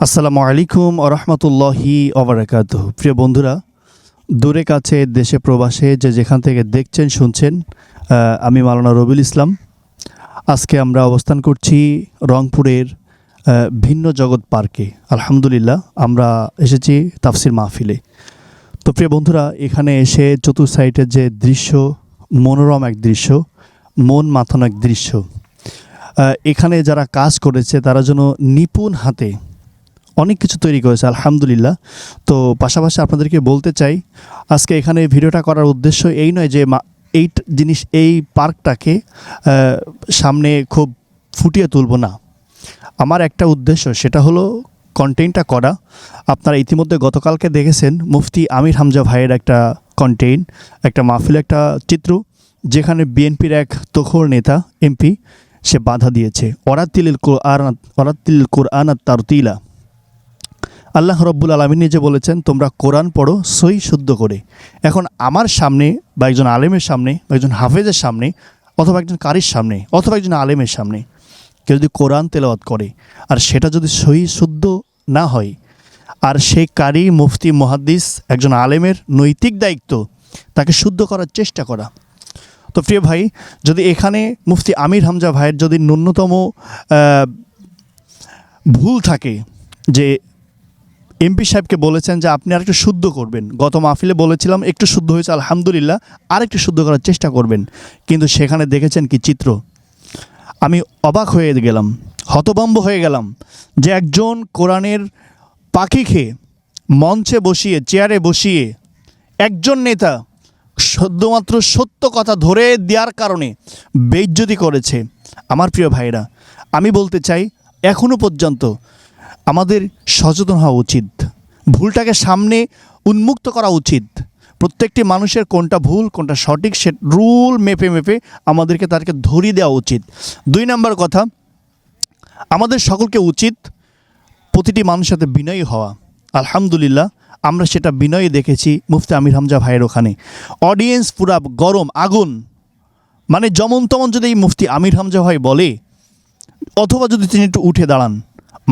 আসসালামু আলাইকুম আরহামতুল্লাহি ওবারাকাতুহু। প্রিয় বন্ধুরা, দূরে কাছে দেশে প্রবাসে যে যেখান থেকে দেখছেন শুনছেন, আমি মাওলানা রবিউল ইসলাম। আজকে আমরা অবস্থান করছি রংপুরের ভিন্ন জগৎ পার্কে। আলহামদুলিল্লাহ, আমরা এসেছি তাফসির মাহফিলে। তো প্রিয় বন্ধুরা, এখানে এসে চতুর্থ সাইডের যে দৃশ্য, মনোরম এক দৃশ্য, মন মাথানো এক দৃশ্য। এখানে যারা কাজ করেছে তারা যেন নিপুণ হাতে অনেক কিছু তৈরি করেছে, আলহামদুলিল্লাহ। তো পাশাপাশি আপনাদেরকে বলতে চাই, আজকে এখানে ভিডিওটা করার উদ্দেশ্য এই নয় যে এই পার্কটাকে সামনে খুব ফুটিয়ে তুলব না। আমার একটা উদ্দেশ্য, সেটা হলো কন্টেন্টটা করা। আপনারা ইতিমধ্যে গতকালকে দেখেছেন মুফতি আমির হামজা ভাইয়ের একটা কন্টেন্ট, একটা মাহফিল, একটা চিত্র, যেখানে বিএনপির এক তখর নেতা এমপি সে বাধা দিয়েছে ওরাতিল কোরআন তারতিলা। আল্লাহ রব্বুল আলমিন নিজে বলেছেন, তোমরা কোরআন পড়ো সহি শুদ্ধ করে। এখন আমার সামনে বা একজন আলেমের সামনে বা একজন হাফেজের সামনে অথবা একজন কারির সামনে অথবা একজন আলেমের সামনে কেউ যদি কোরআন তেলাওয়াত করে আর সেটা যদি সহি শুদ্ধ না হয়, আর সেই কারি, মুফতি, মুহাদ্দিস, একজন আলেমের নৈতিক দায়িত্ব তাকে শুদ্ধ করার চেষ্টা করা। তো প্রিয় ভাই, যদি এখানে মুফতি আমির হামজা ভাইয়ের যদি ন্যূনতম ভুল থাকে, যে এমপি সাহেবকে বলেছেন যে আপনি আরেকটু শুদ্ধ করবেন, গত মাহফিলে বলেছিলাম একটু শুদ্ধ হয়েছে আলহামদুলিল্লাহ, আরেকটু শুদ্ধ করার চেষ্টা করবেন, কিন্তু সেখানে দেখেছেন কি চিত্র। আমি অবাক হয়ে গেলাম, হতভম্ব হয়ে গেলাম যে একজন কোরআনের পাখি খেয়ে মঞ্চে বসিয়ে, চেয়ারে বসিয়ে একজন নেতা শুধুমাত্র সত্য কথা ধরে দেওয়ার কারণে বেইজ্জতি করেছে। আমার প্রিয় ভাইরা, আমি বলতে চাই এখনও পর্যন্ত আমাদের সচেতন হওয়া উচিত, ভুলটাকে সামনে উন্মুক্ত করা উচিত। প্রত্যেকটি মানুষের কোনটা ভুল কোনটা সঠিক সে রুল মেপে মেপে আমাদেরকে তাদেরকে ধরিয়ে দেওয়া উচিত। 2 নম্বর কথা, আমাদের সকলকে উচিত প্রতিটি মানুষের সাথে বিনয়ী হওয়া। আলহামদুলিল্লাহ, আমরা সেটা বিনয়ী দেখেছি মুফতি আমির হামজা ভাইয়ের ওখানে। অডিয়েন্স পুরা গরম আগুন, মানে যেমন তেমন যদি এই মুফতি আমির হামজা ভাই বলে অথবা যদি তিনি একটু উঠে দাঁড়ান,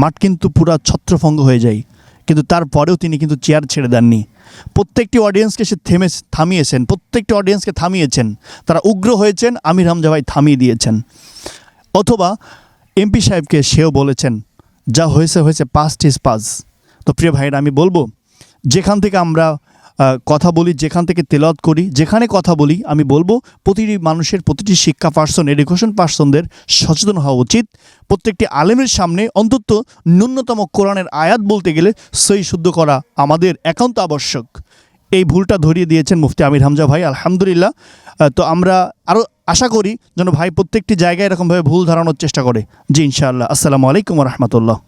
মাঠ কিন্তু পুরা ছত্রভঙ্গ হয়ে যায়। কিন্তু তারপরেও তিনি কিন্তু চেয়ার ছেড়ে দেননি। প্রত্যেকটি অডিয়েন্সকে সে থামিয়েছেন, প্রত্যেকটি অডিয়েন্সকে থামিয়েছেন। তারা উগ্র হয়েছেন, আমির হামজা ভাই থামিয়ে দিয়েছেন। অথবা এমপি সাহেবকে সেও বলেছেন, যা হয়েছে হয়েছে, পাস্ট ইজ পাস্ট। তো প্রিয় ভাইরা, আমি বলবো, যেখান থেকে আমরা কথা বলি, যেখান থেকে তেলাওয়াত করি, যেখানে কথা বলি, আমি বলবো প্রতিটি মানুষের, প্রতিটি শিক্ষা পার্সন, এডুকেশন পার্সনদের সচেতন হওয়া উচিত। প্রত্যেকটি আলেমের সামনে অন্তত ন্যূনতম কোরআনের আয়াত বলতে গেলে সহি শুদ্ধ করা আমাদের একান্ত আবশ্যক। এই ভুলটা ধরিয়ে দিয়েছেন মুফতি আমির হামজা ভাই, আলহামদুলিল্লাহ। তো আমরা আরও আশা করি যেন ভাই প্রত্যেকটি জায়গায় এরকমভাবে ভুল ধারণার চেষ্টা করে। জি ইনশাআল্লাহ। আসসালামু আলাইকুম রহমতুল্লাহ।